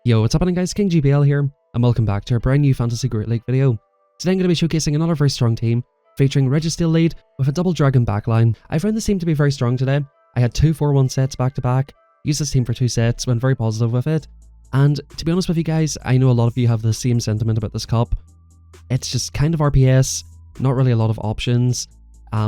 Yo, what's happening guys, King GBL here, and welcome back to a brand new Fantasy Great League video. Today I'm going to be showcasing another very strong team, featuring Registeel lead with a double dragon backline. I found this team to be very strong today. I had two 4-1 sets back to back, used this team for 2 sets, went very positive with it, and to be honest with you guys, I know a lot of you have the same sentiment about this cup. It's just kind of RPS, not really a lot of options.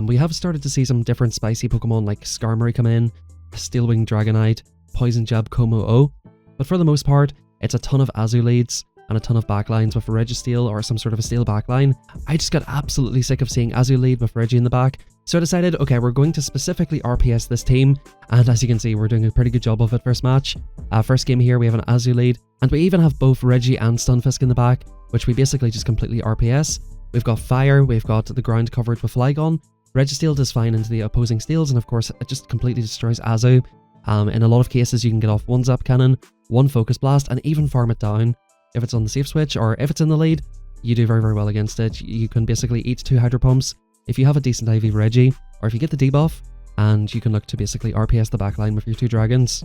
We have started to see some different spicy Pokemon like Skarmory come in, Steelwing Dragonite, Poison Jab Como-O, but for the most part, it's a ton of Azu leads and a ton of backlines with Registeel or some sort of a steel backline. I just got absolutely sick of seeing Azu lead with Reggie in the back, so I decided, okay, we're going to specifically RPS this team, and as you can see, we're doing a pretty good job of it first match. First game here, we have an Azu lead, and we even have both Reggie and Stunfisk in the back, which we basically just completely RPS. We've got Fire, we've got the ground covered with Flygon, Registeel does fine into the opposing steels, and of course, it just completely destroys Azu. In a lot of cases, you can get off one Zap Cannon, one Focus Blast, and even farm it down. If it's on the safe switch, or if it's in the lead, you do very, very well against it. You can basically eat 2 Hydro Pumps if you have a decent IV Reggie, or if you get the debuff, and you can look to basically RPS the backline with your 2 dragons.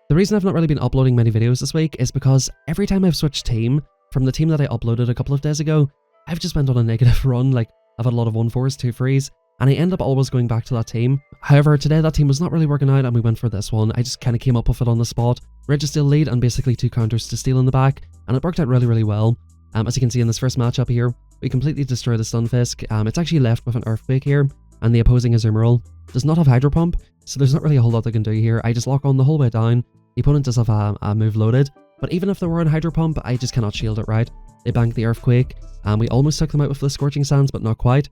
The reason I've not really been uploading many videos this week is because every time I've switched team, from the team that I uploaded a couple of days ago, I've just went on a negative run. Like, I've had a lot of 1-4s, 2-3s, and I end up always going back to that team. However, today that team was not really working out and we went for this one. I just kind of came up with it on the spot. Registeel lead and basically 2 counters to steal in the back, and it worked out really, really well. As you can see in this first matchup here, we completely destroy the Stunfisk. It's actually left with an Earthquake here, and the opposing Azumarill does not have Hydro Pump, so there's not really a whole lot they can do here. I just lock on the whole way down. The opponent does have a move loaded, but even if they were on Hydro Pump, I just cannot shield it right. They banked the Earthquake, and we almost took them out with the Scorching Sands, but not quite.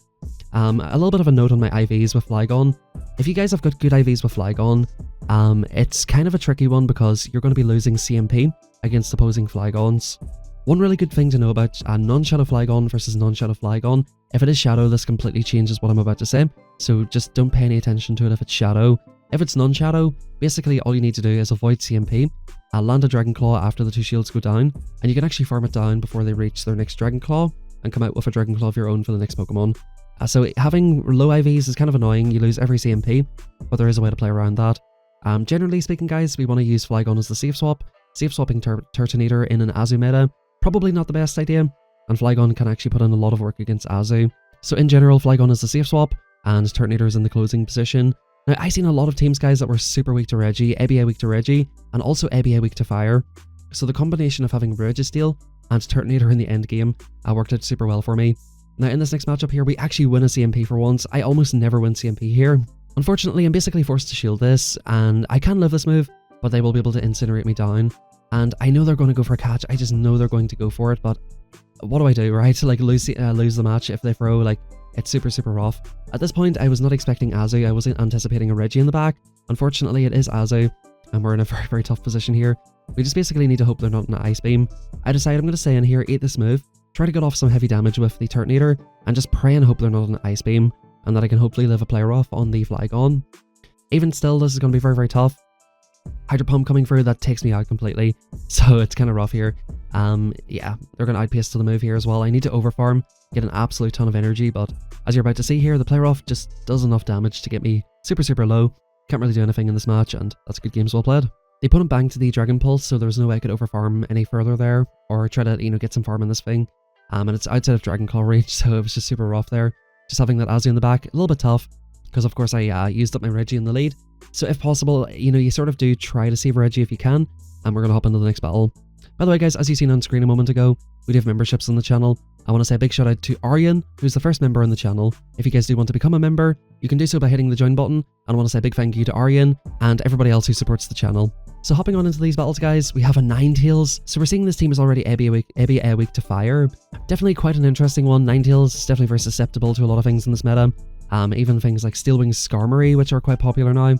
A little bit of a note on my IVs with Flygon. If you guys have got good IVs with Flygon, it's kind of a tricky one because you're going to be losing CMP against opposing Flygons. One really good thing to know about non-Shadow Flygon versus non-Shadow Flygon, if it is Shadow, this completely changes what I'm about to say, so just don't pay any attention to it if it's Shadow. If it's non-Shadow, basically all you need to do is avoid CMP, land a Dragon Claw after the 2 shields go down, and you can actually farm it down before they reach their next Dragon Claw, and come out with a Dragon Claw of your own for the next Pokemon. So having low IVs is kind of annoying, you lose every CMP, but there is a way to play around that. Generally speaking guys, we want to use Flygon as the safe swap. Safe swapping Turtonator in an Azu meta, probably not the best idea, and Flygon can actually put in a lot of work against Azu. So in general, Flygon is the safe swap, and Turtonator is in the closing position. Now, I've seen a lot of teams, guys, that were super weak to Reggie, ABA weak to Reggie, and also ABA weak to Fire. So the combination of having Registeel and Turtonator in the end game worked out super well for me. Now, in this next matchup here, we actually win a CMP for once. I almost never win CMP here. Unfortunately, I'm basically forced to shield this, and I can live this move, but they will be able to incinerate me down. And I know they're going to go for a catch, I just know they're going to go for it, but what do I do, right? Like, lose the match if they throw, like, it's super, super rough. At this point, I was not expecting Azu, I wasn't anticipating a Reggie in the back. Unfortunately, it is Azu, and we're in a very, very tough position here. We just basically need to hope they're not in an Ice Beam. I decided I'm going to stay in here, eat this move, try to get off some heavy damage with the Turtonator, and just pray and hope they're not an Ice Beam, and that I can hopefully live a player off on the Flygon. Even still, this is going to be very, very tough. Hydro Pump coming through, that takes me out completely, so it's kind of rough here. Yeah, they're going to outpace to the move here as well. I need to overfarm, get an absolute ton of energy, but as you're about to see here, the player off just does enough damage to get me super, super low. Can't really do anything in this match, and that's good games well played. The opponent banked the Dragon Pulse, so there was no way I could overfarm any further there, or try to, get some farm in this thing. And it's outside of Dragon Claw reach, so it was just super rough there. Just having that Azu in the back, a little bit tough, because of course I used up my Reggie in the lead. So if possible, you sort of do try to save Reggie if you can, and we're going to hop into the next battle. By the way guys, as you seen on screen a moment ago, we do have memberships on the channel. I want to say a big shout out to Aryan, who's the first member on the channel. If you guys do want to become a member, you can do so by hitting the join button, and I want to say a big thank you to Aryan, and everybody else who supports the channel. So hopping on into these battles guys, we have a Ninetales. So we're seeing this team is already ABA weak to Fire. Definitely quite an interesting one. Ninetales is definitely very susceptible to a lot of things in this meta. Even things like Steelwing Skarmory, which are quite popular now,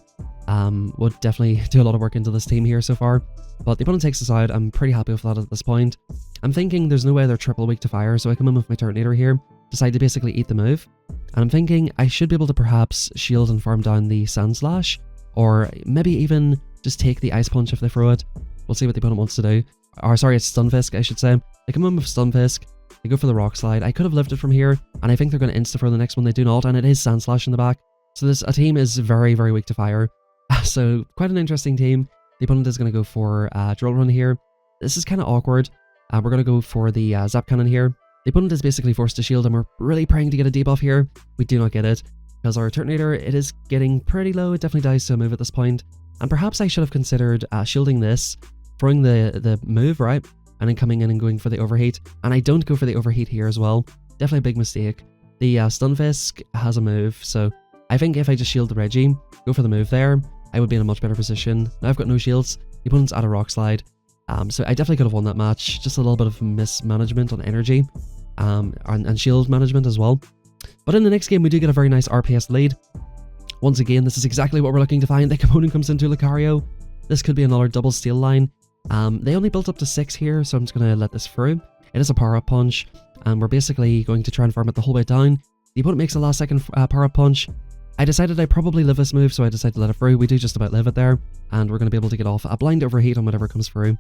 would definitely do a lot of work into this team here so far. But the opponent takes us out. I'm pretty happy with that at this point. I'm thinking there's no way they're triple weak to Fire, so I come in with my Turtonator here, decide to basically eat the move. And I'm thinking I should be able to perhaps shield and farm down the Sandslash, or maybe even just take the Ice Punch if they throw it. We'll see what the opponent wants to do. Or sorry, it's Stunfisk, I should say. They come in with Stunfisk, they go for the Rock Slide. I could have lived it from here, and I think they're going to insta for the next one. They do not, and it is Sandslash in the back. So this team is very, very weak to Fire. So quite an interesting team. The opponent is going to go for Drill Run here. This is kind of awkward. We're going to go for the Zap Cannon here. The opponent is basically forced to shield, and we're really praying to get a debuff here. We do not get it, because our Turtonator, it is getting pretty low. It definitely dies to a move at this point. And perhaps I should have considered shielding this, throwing the move, right? And then coming in and going for the overheat. And I don't go for the overheat here as well. Definitely a big mistake. The Stunfisk has a move, so I think if I just shield the Reggie, go for the move there, I would be in a much better position. Now I've got no shields. The opponent's at a Rock Slide. So I definitely could have won that match. Just a little bit of mismanagement on energy and shield management as well. But in the next game, we do get a very nice RPS lead. Once again, this is exactly what we're looking to find. The opponent comes into Lucario. This could be another double steal line. They only built up to 6 here, so I'm just going to let this through. It is a power-up punch, and we're basically going to try and farm it the whole way down. The opponent makes a last-second power-up punch. I decided I probably live this move, so I decided to let it through. We do just about live it there, and we're going to be able to get off a blind overheat on whatever comes through.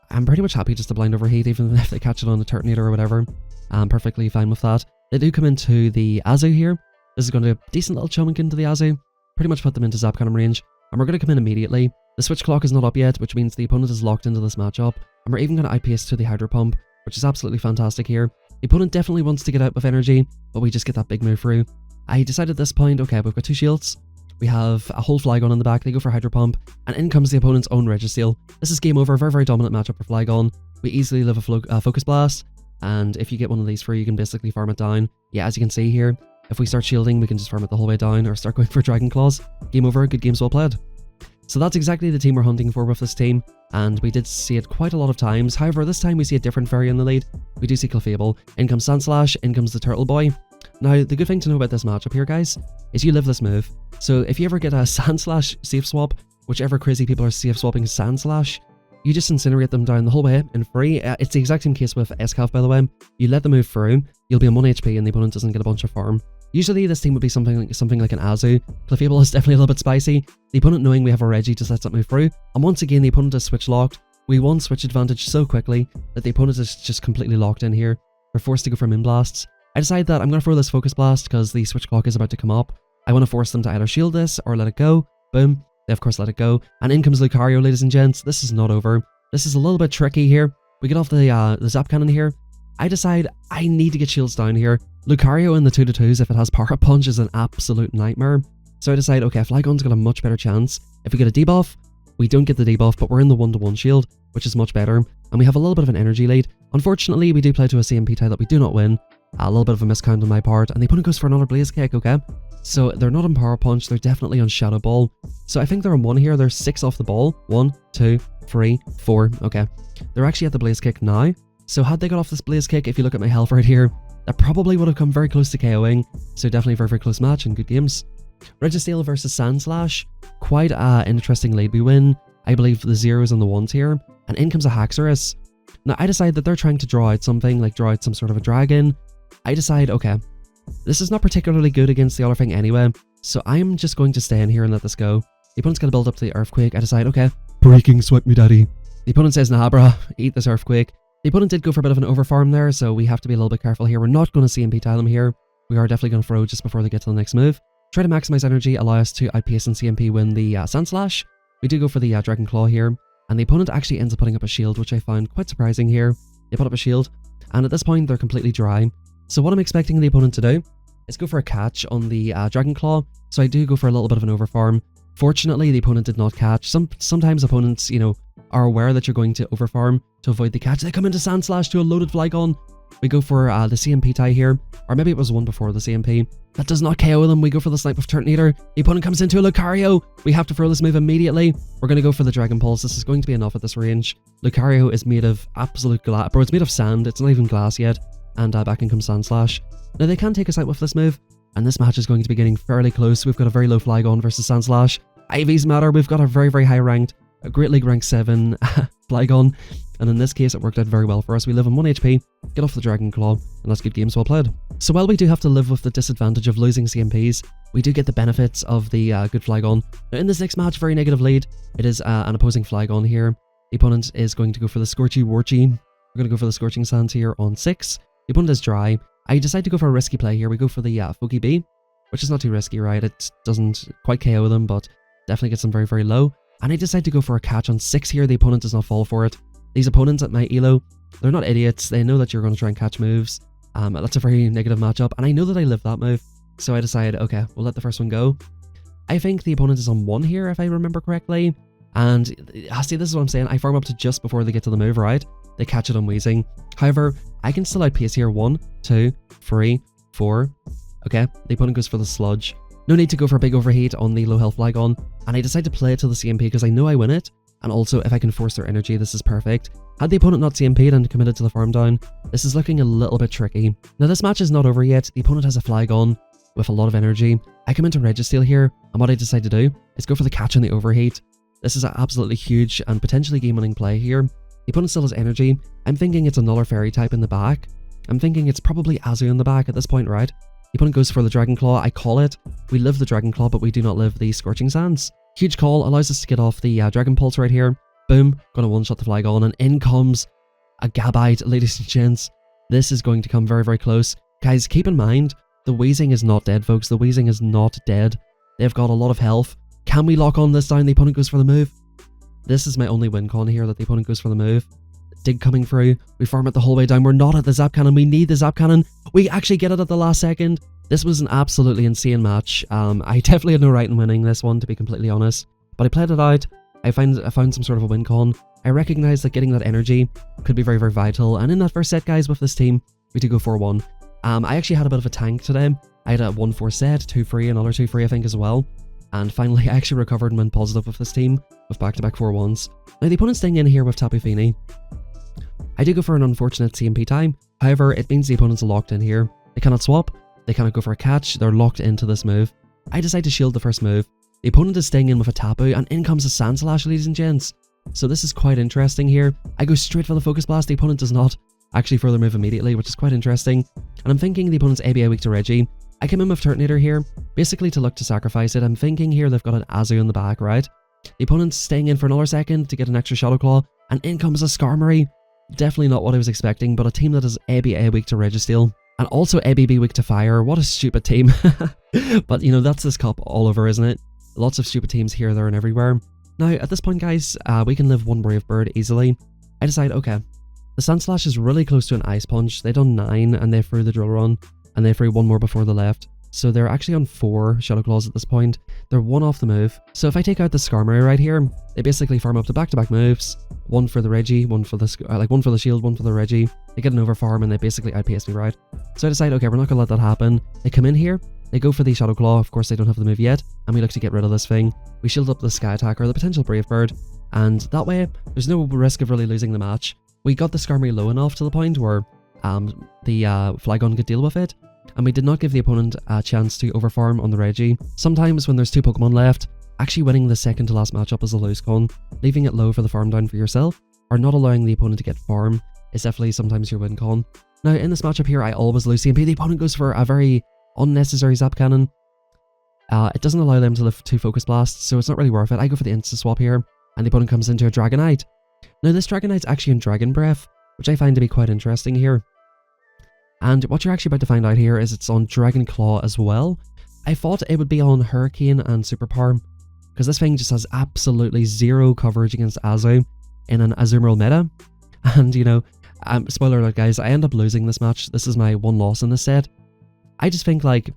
I'm pretty much happy just to blind overheat, even if they catch it on a Turtonator or whatever. I'm perfectly fine with that. They do come into the Azu here. This is going to be a decent little chumink into the Azu. Pretty much put them into Zap Cannon range, and we're going to come in immediately. The switch clock is not up yet, which means the opponent is locked into this matchup, and we're even going to IPS to the Hydro Pump, which is absolutely fantastic here. The opponent definitely wants to get out with energy, but we just get that big move through. I decided at this point, okay, we've got 2 shields. We have a whole Flygon in the back. They go for Hydro Pump, and in comes the opponent's own Registeel. This is game over. Very, very dominant matchup for Flygon. We easily live a Focus Blast, and if you get one of these free, you can basically farm it down. Yeah, as you can see here, if we start shielding, we can just farm it the whole way down, or start going for Dragon Claws. Game over. Good games well played. So that's exactly the team we're hunting for with this team, and we did see it quite a lot of times. However, this time we see a different fairy in the lead. We do see Clefable. In comes Sandslash, in comes the Turtle Boy. Now, the good thing to know about this matchup here, guys, is you live this move. So if you ever get a Sandslash safe swap, whichever crazy people are safe swapping Sandslash, you just incinerate them down the whole way in free. It's the exact same case with Escalf, by the way. You let them move through, you'll be on 1 HP, and the opponent doesn't get a bunch of farm. Usually this team would be something like an Azu. Clefable is definitely a little bit spicy. The opponent, knowing we have a Reggie, just lets it move through. And once again, the opponent is switch locked. We won switch advantage so quickly that the opponent is just completely locked in here. They're forced to go for Min Blasts. I decide that I'm going to throw this Focus Blast because the switch clock is about to come up. I want to force them to either shield this or let it go. Boom. They of course let it go. And in comes Lucario, ladies and gents. This is not over. This is a little bit tricky here. We get off the Zap Cannon here. I decide I need to get shields down here. Lucario in the 2-2s, if it has Power Punch, is an absolute nightmare. So I decide, okay, Flygon's got a much better chance. If we get a debuff, we don't get the debuff, but we're in the 1-to-1 shield, which is much better. And we have a little bit of an energy lead. Unfortunately, we do play to a CMP tie that we do not win. A little bit of a miscount on my part, and the opponent goes for another Blaze Kick, okay? So they're not on Power Punch, they're definitely on Shadow Ball. So I think they're on 1 here, they're 6 off the ball. 1, 2, 3, 4, okay. They're actually at the Blaze Kick now. So had they got off this Blaze Kick, if you look at my health right here, that probably would have come very close to KOing. So definitely a very, very close match and good games. Registeel versus Sandslash. Quite an interesting lead. We win, I believe, the 0s and the 1s here. And in comes a Haxorus. Now I decide that they're trying to draw out something, like draw out some sort of a dragon. I decide, okay, this is not particularly good against the other thing anyway. So I'm just going to stay in here and let this go. The opponent's going to build up to the Earthquake. I decide, okay, breaking sweat me daddy. The opponent says, nah bruh, eat this Earthquake. The opponent did go for a bit of an overfarm there, so we have to be a little bit careful here. We're not going to CMP tile them here. We are definitely going to throw just before they get to the next move. Try to maximize energy, allow us to outpace and CMP win the Sandslash. We do go for the Dragon Claw here, and the opponent actually ends up putting up a shield, which I found quite surprising here. They put up a shield, and at this point they're completely dry. So what I'm expecting the opponent to do is go for a catch on the Dragon Claw, so I do go for a little bit of an overfarm. Fortunately, the opponent did not catch. Sometimes opponents, you know, are aware that you're going to overfarm to avoid the catch. They come into Sandslash to a loaded Flygon. We go for the CMP tie here, or maybe it was one before the CMP. That does not KO them. We go for the Snipe of Turtonator. The opponent comes into a Lucario. We have to throw this move immediately. We're going to go for the Dragon Pulse. This is going to be enough at this range. Lucario is made of absolute glass. Bro, it's made of sand. It's not even glass yet. And back in comes Sandslash. Now they can take us out with this move, and this match is going to be getting fairly close. We've got a very low Flygon versus Sandslash. IVs matter. We've got a very, very high ranked, a Great League rank 7 Flygon, and in this case it worked out very well for us. We live on 1 HP, get off the Dragon Claw, and that's good games well played. So while we do have to live with the disadvantage of losing CMPs, we do get the benefits of the good Flygon. Now in this next match, very negative lead. It is an opposing Flygon here. The opponent is going to go for the Scorchy Warchy. We're going to go for the Scorching Sands here on 6. The opponent is dry. I decide to go for a risky play here. We go for the Foky Bee, which is not too risky, right? It doesn't quite KO them, but definitely gets them very, very low. And I decide to go for a catch on 6 here. The opponent does not fall for it. These opponents at my elo, they're not idiots. They know that you're going to try and catch moves. That's a very negative matchup, and I know that I live that move. So I decided, okay, we'll let the first one go. I think the opponent is on 1 here, if I remember correctly. And see, this is what I'm saying. I farm up to just before they get to the move, right? They catch it on Weezing. However, I can still outpace here. 1, 2, 3, 4. Okay, the opponent goes for the sludge. No need to go for a big overheat on the low health Flygon. And I decide to play it to the CMP because I know I win it. And also, if I can force their energy, this is perfect. Had the opponent not CMP'd and committed to the farm down, this is looking a little bit tricky. Now, this match is not over yet. The opponent has a Flygon with a lot of energy. I come into Registeel here, and what I decide to do is go for the catch on the overheat. This is an absolutely huge and potentially game-winning play here. The opponent still has energy. I'm thinking it's another fairy type in the back. I'm thinking it's probably Azu in the back at this point, right? The opponent goes for the Dragon Claw. I call it. We live the Dragon Claw, but we do not live the Scorching Sands. Huge call, allows us to get off the Dragon Pulse right here. Boom, gonna one-shot the Flygon, and in comes a Gabite, ladies and gents. This is going to come very, very close. Guys, keep in mind, the Weezing is not dead, folks. The Weezing is not dead. They've got a lot of health. Can we lock on this down? The opponent goes for the move. This is my only win con here, that the opponent goes for the move. Dig coming through. We farm it the whole way down. We're not at the Zap Cannon. We need the Zap Cannon. We actually get it at the last second. This was an absolutely insane match. I definitely had no right in winning this one, to be completely honest. But I played it out. I found some sort of a win con. I recognized that getting that energy could be very, very vital. And in that first set, guys, with this team, we did go 4-1. I actually had a bit of a tank today. I had a 1-4 set, 2-3, another 2-3, I think, as well. And finally, I actually recovered and went positive with this team with back-to-back 4-1s. Now, the opponent's staying in here with Tapu Fini. I do go for an unfortunate CMP time. However, it means the opponents are locked in here. They cannot swap. They cannot go for a catch. They're locked into this move. I decide to shield the first move. The opponent is staying in with a Tapu, and in comes a Sandslash, ladies and gents. So this is quite interesting here. I go straight for the Focus Blast. The opponent does not actually further move immediately, which is quite interesting. And I'm thinking the opponent's ABA weak to Reggie. I come in with Turtonator here, basically to look to sacrifice it. I'm thinking here they've got an Azu in the back, right? The opponent's staying in for another second to get an extra Shadow Claw, and in comes a Skarmory. Definitely not what I was expecting, but a team that is ABA weak to Registeel, and also ABB weak to Fire. What a stupid team. But, you know, that's this cup all over, isn't it? Lots of stupid teams here, there, and everywhere. Now, at this point, guys, we can live one Brave Bird easily. I decide, okay, the Sandslash is really close to an Ice Punch. They done 9, and they threw the Drill Run, and they threw one more before the left. So they're actually on 4 Shadow Claws at this point. They're 1 off the move. So if I take out the Skarmory right here, they basically farm up to back-to-back moves. 1 for the Reggie, 1 for the one for the shield, 1 for the Reggie. They get an overfarm and they basically outpace me, right? So I decide, okay, we're not gonna let that happen. They come in here, they go for the Shadow Claw. Of course, they don't have the move yet, and we look to get rid of this thing. We shield up the Sky Attacker, the potential Brave Bird, and that way, there's no risk of really losing the match. We got the Skarmory low enough to the point where the Flygon could deal with it, and we did not give the opponent a chance to overfarm on the Reggie. Sometimes when there's 2 Pokemon left, actually winning the second to last matchup is a lose con. Leaving it low for the farm down for yourself, or not allowing the opponent to get farm, is definitely sometimes your win con. Now in this matchup here, I always lose CMP. The opponent goes for a very unnecessary Zap Cannon. It doesn't allow them to live 2 Focus Blasts, so it's not really worth it. I go for the Insta Swap here, and the opponent comes into a Dragonite. Now this Dragonite's actually in Dragon Breath, which I find to be quite interesting here. And what you're actually about to find out here is it's on Dragon Claw as well. I thought it would be on Hurricane and Superpower, because this thing just has absolutely 0 coverage against Azu in an Azumarill meta. And, you know, spoiler alert, guys, I end up losing this match. This is my 1 loss in this set. I just think, like,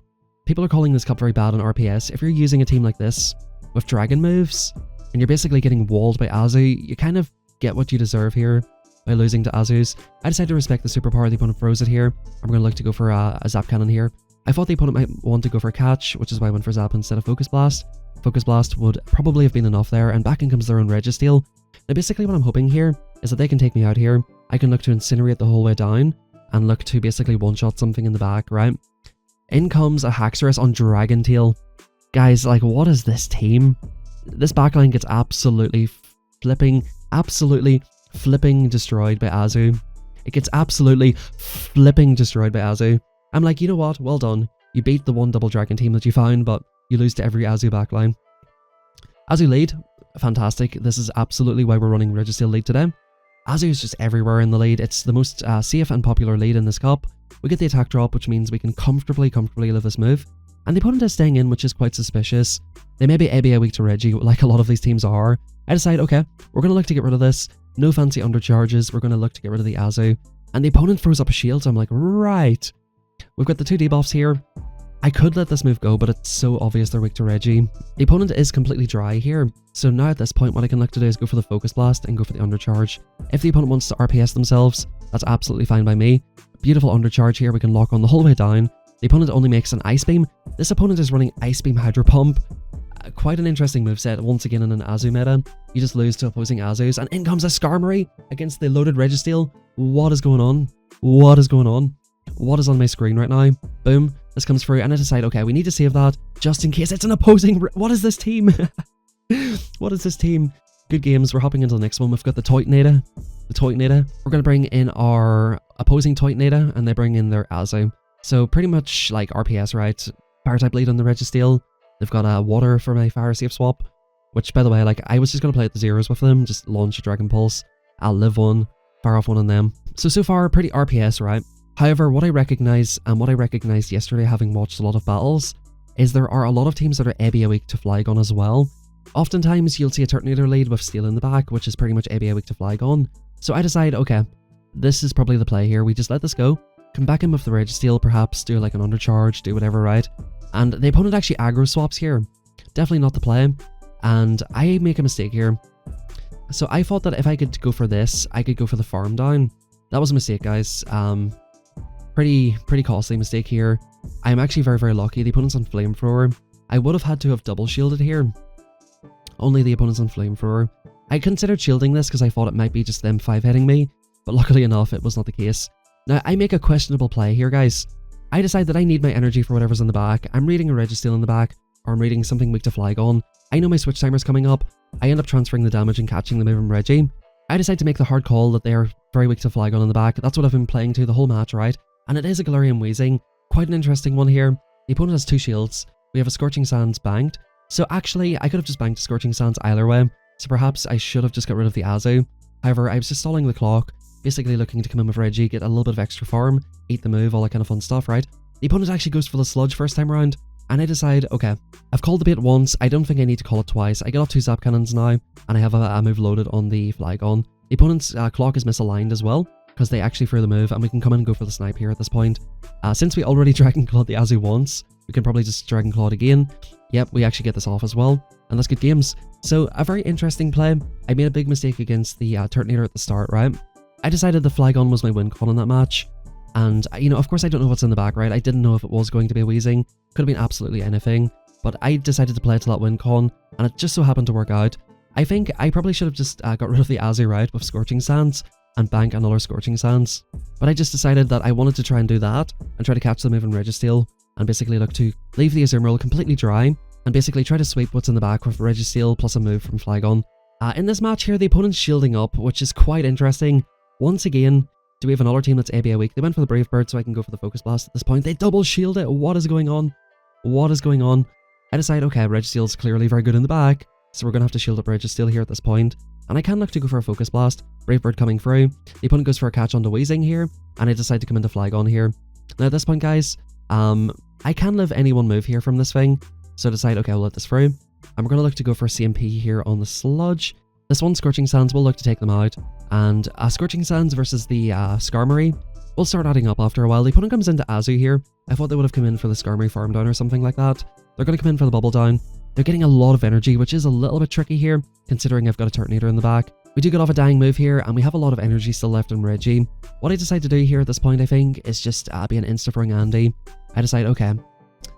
people are calling this cup very bad on RPS. If you're using a team like this with Dragon moves, and you're basically getting walled by Azu, you kind of get what you deserve here by losing to Azus. I decided to respect the Superpower. The opponent throws it here. I'm going to look to go for a Zap Cannon here. I thought the opponent might want to go for a catch, which is why I went for Zap instead of Focus Blast. Focus Blast would probably have been enough there, and back in comes their own Registeel. Now basically what I'm hoping here is that they can take me out here. I can look to Incinerate the whole way down, and look to basically one-shot something in the back, right? In comes a Haxorus on Dragon Tail. Guys, like, what is this team? This backline gets absolutely flipping destroyed by Azu. It gets absolutely flipping destroyed by Azu. I'm like, you know what? Well done. You beat the 1 double dragon team that you found, but you lose to every Azu backline. Azu lead, fantastic. This is absolutely why we're running Registeel lead today. Azu is just everywhere in the lead. It's the most safe and popular lead in this cup. We get the attack drop, which means we can comfortably live this move. And the opponent is staying in, which is quite suspicious. They may be ABA weak to Reggie, like a lot of these teams are. I decide, okay, we're going to look to get rid of this. No fancy undercharges. We're going to look to get rid of the Azu. And the opponent throws up a shield, so I'm like, right. We've got the 2 debuffs here. I could let this move go, but it's so obvious they're weak to Reggie. The opponent is completely dry here, so now at this point what I can look to do is go for the Focus Blast and go for the undercharge. If the opponent wants to RPS themselves, that's absolutely fine by me. Beautiful undercharge here, we can lock on the whole way down. The opponent only makes an Ice Beam. This opponent is running Ice Beam Hydro Pump. Quite an interesting moveset once again in an Azu meta. You just lose to opposing Azus, and in comes a Skarmory against the loaded Registeel. What is going on? What is going on? What is on my screen right now? Boom. This comes through, and I decide, okay, we need to save that just in case it's an opposing. What is this team? What is this team? Good games. We're hopping into the next one. We've got the Toitnada. We're going to bring in our opposing Toitnada, and they bring in their Azu. So pretty much like RPS, right? Fire type lead on the Registeel. They've got water for my fire safe swap, which, by the way, like I was just going to play at the zeros with them, just launch a Dragon Pulse. I'll live one, fire off one on them. So far, pretty RPS, right? However, what I recognize, and what I recognized yesterday having watched a lot of battles, is there are a lot of teams that are ABA weak to Flygon as well. Oftentimes, you'll see a Turtonator lead with Steel in the back, which is pretty much ABA weak to Flygon. So I decide, okay, this is probably the play here. We just let this go, come back in with the Registeel, perhaps do like an undercharge, do whatever, right? And the opponent actually aggro swaps here. Definitely not the play. And I make a mistake here. So I thought that if I could go for this, I could go for the farm down. That was a mistake, guys. Pretty costly mistake here. I'm actually very, very lucky. The opponent's on Flamethrower. I would have had to have double shielded here. Only the opponent's on Flamethrower. I considered shielding this because I thought it might be just them 5-hitting me, but luckily enough, it was not the case. Now, I make a questionable play here, guys. I decide that I need my energy for whatever's in the back. I'm reading a Registeel in the back, or I'm reading something weak to Flygon. I know my switch timer's coming up. I end up transferring the damage and catching the move from Reggie. I decide to make the hard call that they are very weak to Flygon in the back. That's what I've been playing to the whole match, right? And it is a Galarian Weezing. Quite an interesting one here. The opponent has 2 shields. We have a Scorching Sands banked. So actually, I could have just banked a Scorching Sands either way. So perhaps I should have just got rid of the Azu. However, I was just stalling the clock, basically looking to come in with Reggie, get a little bit of extra farm, eat the move, all that kind of fun stuff, right? The opponent actually goes for the Sludge first time around, and I decide, okay, I've called the bait once, I don't think I need to call it twice. I get off 2 Zap Cannons now, and I have a move loaded on the Flygon. The opponent's clock is misaligned as well, because they actually threw the move, and we can come in and go for the snipe here at this point. Since we already Dragon Clawed the Azu once, we can probably just Dragon Claw it again. Yep, we actually get this off as well, and that's good games. So, a very interesting play. I made a big mistake against the Turtonator at the start, right? I decided the Flygon was my win con in that match, and, you know, of course I don't know what's in the back, right? I didn't know if it was going to be a Weezing. Could have been absolutely anything, but I decided to play it to that win con, and it just so happened to work out. I think I probably should have just got rid of the Azu, right, with Scorching Sands, and bank another Scorching Sands. But I just decided that I wanted to try and do that, and try to catch the move in Registeel, and basically look to leave the Azumarill completely dry, and basically try to sweep what's in the back with Registeel plus a move from Flygon. In this match here, the opponent's shielding up, which is quite interesting. Once again, do we have another team that's ABA weak? They went for the Brave Bird, so I can go for the Focus Blast at this point. They double shield it. What is going on? What is going on? I decide, okay, Registeel's clearly very good in the back, so we're going to have to shield up Registeel here at this point. And I can look to go for a Focus Blast. Brave Bird coming through. The opponent goes for a catch onto Weezing here, and I decide to come into Flygon here. Now at this point, guys, I can live any one move here from this thing, so I decide, okay, I'll let this through. And we're going to look to go for a CMP here on the Sludge. This one, Scorching Sands, will look to take them out. And Scorching Sands versus the Skarmory will start adding up after a while. The opponent comes into Azu here. I thought they would have come in for the Skarmory farm down or something like that. They're going to come in for the bubble down. They're getting a lot of energy, which is a little bit tricky here, considering I've got a Turtonator in the back. We do get off a dying move here, and we have a lot of energy still left in Reggie. What I decide to do here at this point, I think, is just be an insta-throwing Andy. I decide, okay,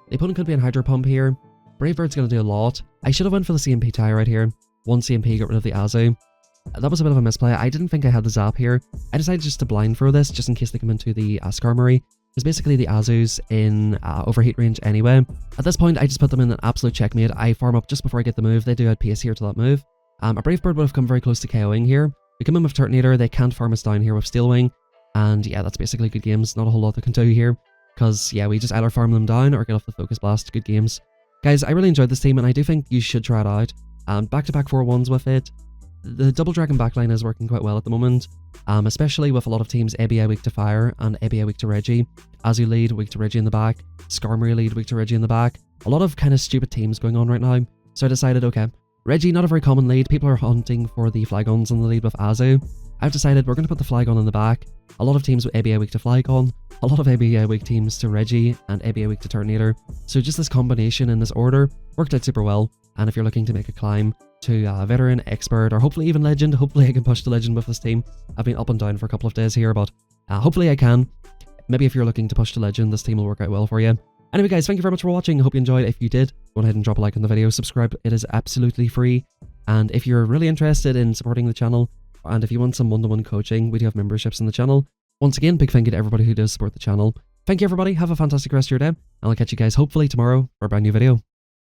the opponent could be in Hydro Pump here. Brave Bird's going to do a lot. I should have went for the CMP tie right here. One CMP, got rid of the Azu. That was a bit of a misplay. I didn't think I had the Zap here. I decided just to blind throw this, just in case they come into the Skarmory. Because basically the Azu's in overheat range anyway. At this point, I just put them in an absolute checkmate. I farm up just before I get the move. They do add PS here to that move. A Brave Bird would have come very close to KOing here. We come in with Turtonator. They can't farm us down here with Steel Wing. And yeah, that's basically good games. Not a whole lot they can do here. Because yeah, we just either farm them down or get off the Focus Blast. Good games. Guys, I really enjoyed this team, and I do think you should try it out. Back-to-back 4-1s with it. The Double Dragon backline is working quite well at the moment, especially with a lot of teams ABA weak to Fire and ABA weak to Reggie. Azu lead, weak to Reggie in the back. Skarmory lead, weak to Reggie in the back. A lot of kind of stupid teams going on right now. So I decided, okay, Reggie, not a very common lead. People are hunting for the Flygons in the lead with Azu. I've decided we're going to put the Flygon in the back. A lot of teams with ABA weak to Flygon, a lot of ABA weak teams to Reggie, and ABA weak to Turtonator. So just this combination in this order worked out super well. And if you're looking to make a climb to Veteran, Expert, or hopefully even Legend, hopefully I can push to Legend with this team. I've been up and down for a couple of days here, but hopefully I can. Maybe if you're looking to push to Legend, this team will work out well for you. Anyway guys, thank you very much for watching. I hope you enjoyed. If you did, go ahead and drop a like on the video. Subscribe, it is absolutely free. And if you're really interested in supporting the channel, and if you want some one-to-one coaching, we do have memberships in the channel. Once again, big thank you to everybody who does support the channel. Thank you everybody, have a fantastic rest of your day, and I'll catch you guys hopefully tomorrow for a brand new video.